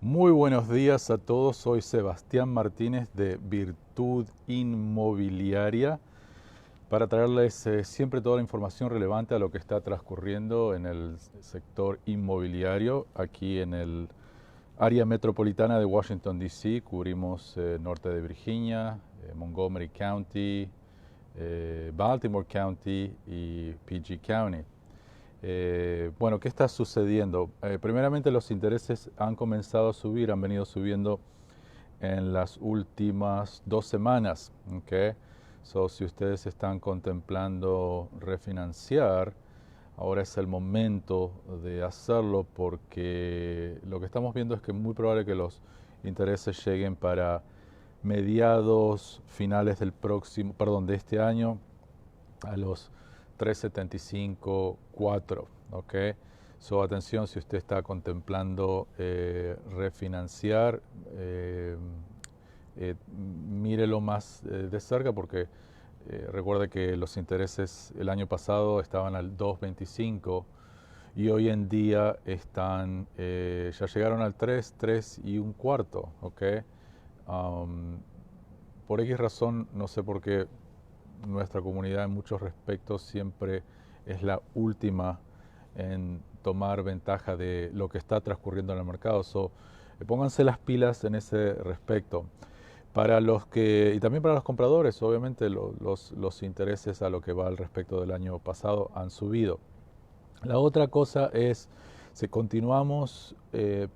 Muy buenos días a todos, soy Sebastián Martínez de Virtud Inmobiliaria para traerles siempre toda la información relevante a lo que está transcurriendo en el sector inmobiliario aquí en el área metropolitana de Washington, D.C. Cubrimos norte de Virginia, Montgomery County, Baltimore County y PG County. Bueno, ¿qué está sucediendo? Primeramente los intereses han comenzado a subir, han venido subiendo en las últimas 2 semanas. ¿Okay? So, si ustedes están contemplando refinanciar, ahora es el momento de hacerlo porque lo que estamos viendo es que es muy probable que los intereses lleguen para mediados, finales de este año a los 3.75, 4, ¿ok? So, atención, si usted está contemplando refinanciar, mírelo más de cerca porque recuerde que los intereses el año pasado estaban al 2.25 y hoy en día están, ya llegaron al 3, 3 y un cuarto, ¿ok? Um, por X razón, no sé por qué, nuestra comunidad en muchos respectos siempre es la última en tomar ventaja de lo que está transcurriendo en el mercado. So, pónganse las pilas en ese respecto. Para los que, y también para los compradores, obviamente los intereses a lo que va al respecto del año pasado han subido. La otra cosa es, si continuamos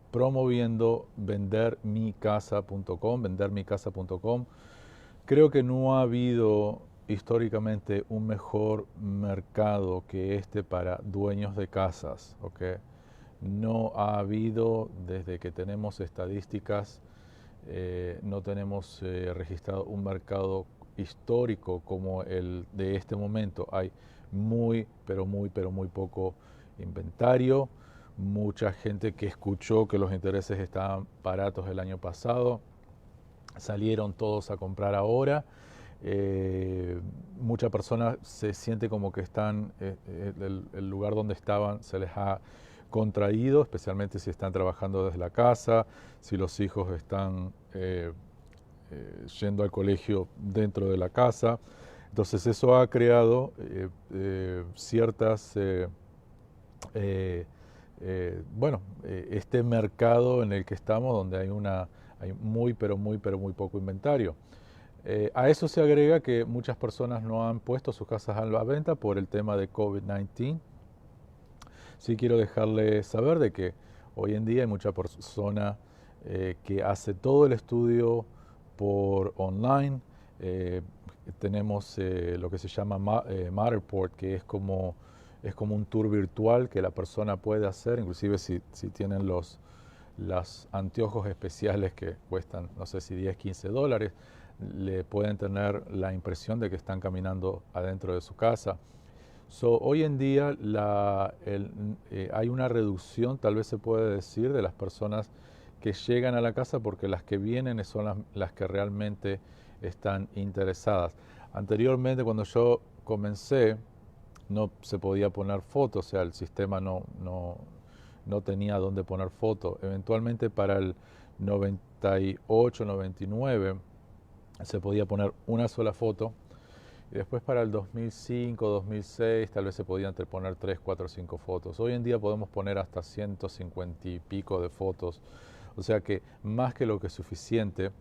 promoviendo vendermicasa.com, creo que no ha habido históricamente un mejor mercado que este para dueños de casas, ¿ok? No ha habido, desde que tenemos estadísticas, no tenemos registrado un mercado histórico como el de este momento. Hay pero muy poco inventario, mucha gente que escuchó que los intereses estaban baratos el año pasado, salieron todos a comprar ahora. Muchas personas se siente como que están, el lugar donde estaban se les ha contraído, especialmente si están trabajando desde la casa, si los hijos están yendo al colegio dentro de la casa. Entonces eso ha creado ciertas, este mercado en el que estamos donde hay muy poco inventario. A eso se agrega que muchas personas no han puesto sus casas a la venta por el tema de COVID-19. Sí quiero dejarles saber de que hoy en día hay mucha persona que hace todo el estudio por online. Eh, Tenemos lo que se llama Matterport, que es como un tour virtual que la persona puede hacer, inclusive si tienen los anteojos especiales que cuestan, no sé si 10, 15 dólares, le pueden tener la impresión de que están caminando adentro de su casa. So, hoy en día hay una reducción, tal vez se puede decir, de las personas que llegan a la casa porque las que vienen son las que realmente están interesadas. Anteriormente, cuando yo comencé, no se podía poner fotos, o sea, el sistema no tenía dónde poner fotos. Eventualmente para el 98, 99 se podía poner una sola foto y después para el 2005, 2006 tal vez se podían poner 3, 4, 5 fotos. Hoy en día podemos poner hasta 150 y pico de fotos, o sea que más que lo que es suficiente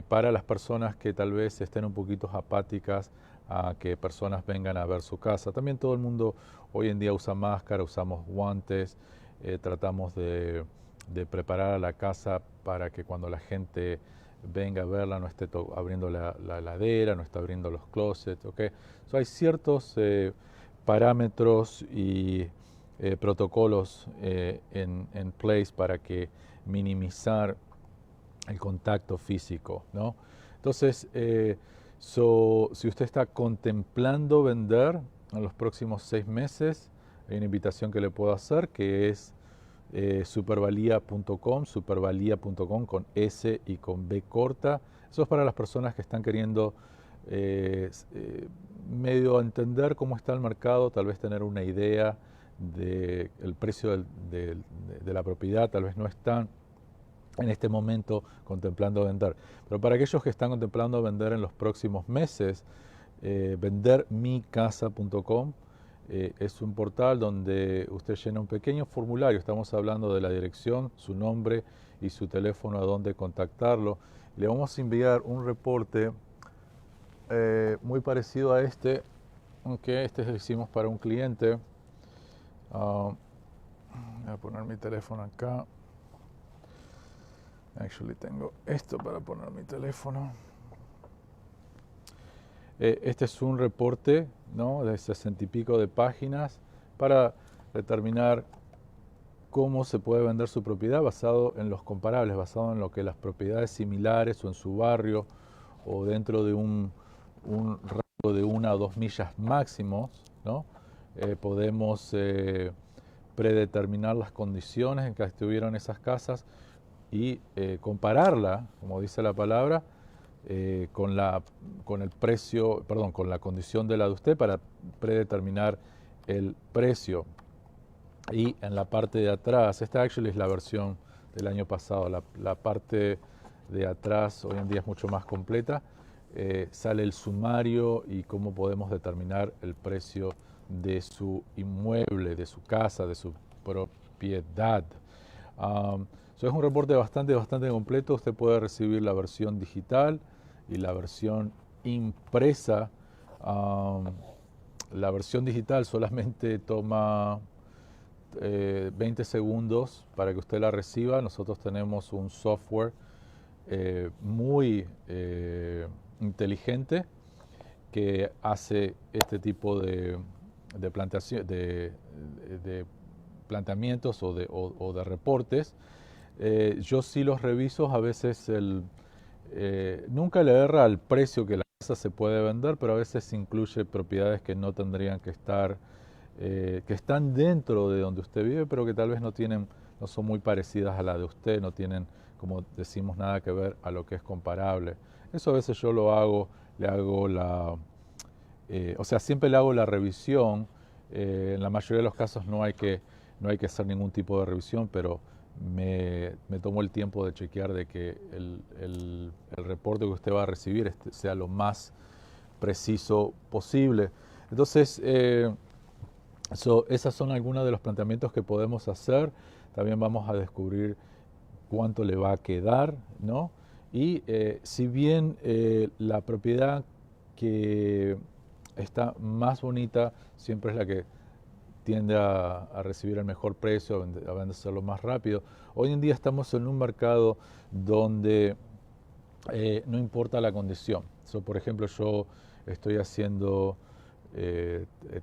para las personas que tal vez estén un poquito apáticas a que personas vengan a ver su casa. También todo el mundo hoy en día usa máscara, usamos guantes, tratamos de preparar a la casa para que cuando la gente venga a verla no esté abriendo la heladera, no esté abriendo los closets, ¿ok? So, hay ciertos parámetros y protocolos en place para que minimizar el contacto físico, ¿no? Entonces, si usted está contemplando vender en los próximos 6 meses, hay una invitación que le puedo hacer que es supervalía.com con S y con B corta. Eso es para las personas que están queriendo medio entender cómo está el mercado, tal vez tener una idea del precio de la propiedad, tal vez no están en este momento contemplando vender. Pero para aquellos que están contemplando vender en los próximos meses, vendermicasa.com es un portal donde usted llena un pequeño formulario. Estamos hablando de la dirección, su nombre y su teléfono a donde contactarlo. Le vamos a enviar un reporte muy parecido a este, aunque este lo hicimos para un cliente. Voy a poner mi teléfono acá. Actually tengo esto para poner mi teléfono. Este es un reporte, ¿no?, de 60 y pico de páginas para determinar cómo se puede vender su propiedad basado en los comparables, basado en lo que las propiedades similares o en su barrio o dentro de un rango de 1 o 2 millas máximos, ¿no? Podemos predeterminar las condiciones en que estuvieron esas casas y compararla, como dice la palabra, con el precio, perdón, con la condición de la de usted para predeterminar el precio. Y en la parte de atrás, esta actually es la versión del año pasado, la parte de atrás hoy en día es mucho más completa, sale el sumario y cómo podemos determinar el precio de su inmueble, de su casa, de su propiedad. Es un reporte bastante completo. Usted puede recibir la versión digital y la versión impresa. La versión digital solamente toma 20 segundos para que usted la reciba. Nosotros tenemos un software muy inteligente que hace este tipo de planteamientos o de reportes. Yo sí los reviso, a veces nunca le erra al precio que la casa se puede vender, pero a veces incluye propiedades que no tendrían que estar, que están dentro de donde usted vive, pero que tal vez no son muy parecidas a la de usted, no tienen, como decimos, nada que ver a lo que es comparable. Eso a veces yo lo hago, le hago siempre le hago la revisión. En la mayoría de los casos no hay que hacer ningún tipo de revisión, pero me tomo el tiempo de chequear de que el reporte que usted va a recibir sea lo más preciso posible. Entonces, esas son algunos de los planteamientos que podemos hacer. También vamos a descubrir cuánto le va a quedar, ¿no? Y si bien la propiedad que está más bonita siempre es la que tiende a recibir el mejor precio, a venderlo más rápido. Hoy en día estamos en un mercado donde no importa la condición. Por ejemplo, yo estoy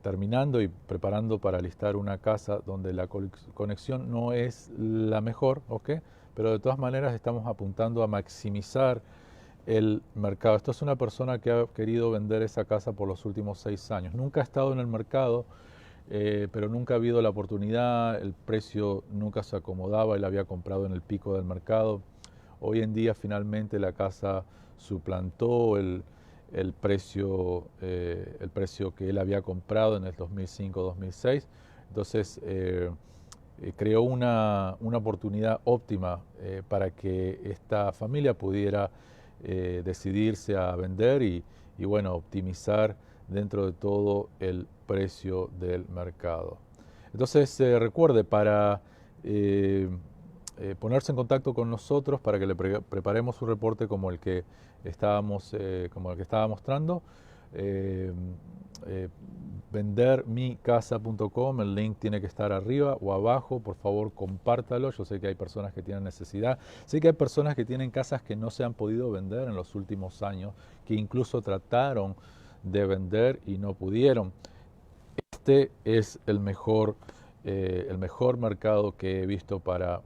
terminando y preparando para listar una casa donde la conexión no es la mejor, ¿ok? Pero de todas maneras estamos apuntando a maximizar el mercado. Esto es una persona que ha querido vender esa casa por los últimos 6 años. Nunca ha estado en el mercado, pero nunca ha habido la oportunidad, el precio nunca se acomodaba, él había comprado en el pico del mercado. Hoy en día finalmente la casa suplantó el precio que él había comprado en el 2005-2006. Entonces creó una oportunidad óptima para que esta familia pudiera decidirse a vender y bueno, optimizar dentro de todo el precio del mercado. Entonces recuerde, para ponerse en contacto con nosotros para que le preparemos un reporte como el que estaba mostrando, vendermicasa.com, el link tiene que estar arriba o abajo, por favor compártalo. Yo sé que hay personas que tienen necesidad, sé que hay personas que tienen casas que no se han podido vender en los últimos años, que incluso trataron de vender y no pudieron. Este es el mejor mercado que he visto para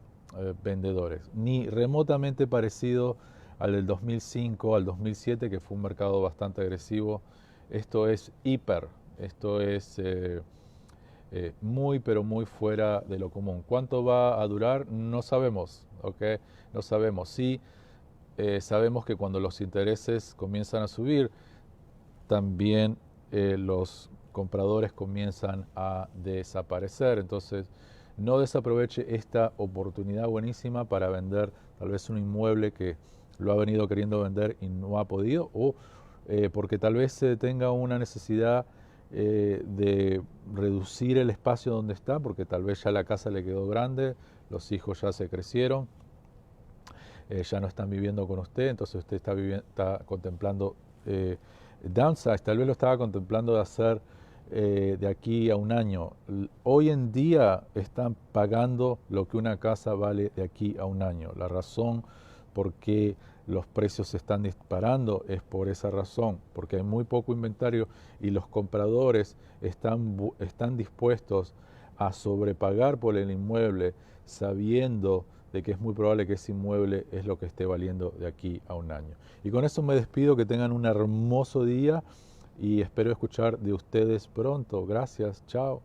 vendedores, ni remotamente parecido al del 2005, al 2007, que fue un mercado bastante agresivo. Esto es esto es muy, pero muy fuera de lo común. ¿Cuánto va a durar? No sabemos, ¿ok? No sabemos. Sí, sabemos que cuando los intereses comienzan a subir, también los compradores comienzan a desaparecer. Entonces, no desaproveche esta oportunidad buenísima para vender tal vez un inmueble que lo ha venido queriendo vender y no ha podido, o porque tal vez tenga una necesidad de reducir el espacio donde está, porque tal vez ya la casa le quedó grande, los hijos ya se crecieron, ya no están viviendo con usted, entonces usted está contemplando downsize, tal vez lo estaba contemplando de hacer de aquí a un año. Hoy en día están pagando lo que una casa vale de aquí a un año. La razón por qué los precios se están disparando es por esa razón, porque hay muy poco inventario y los compradores están dispuestos a sobrepagar por el inmueble sabiendo de que es muy probable que ese inmueble es lo que esté valiendo de aquí a un año. Y con eso me despido, que tengan un hermoso día y espero escuchar de ustedes pronto. Gracias, chao.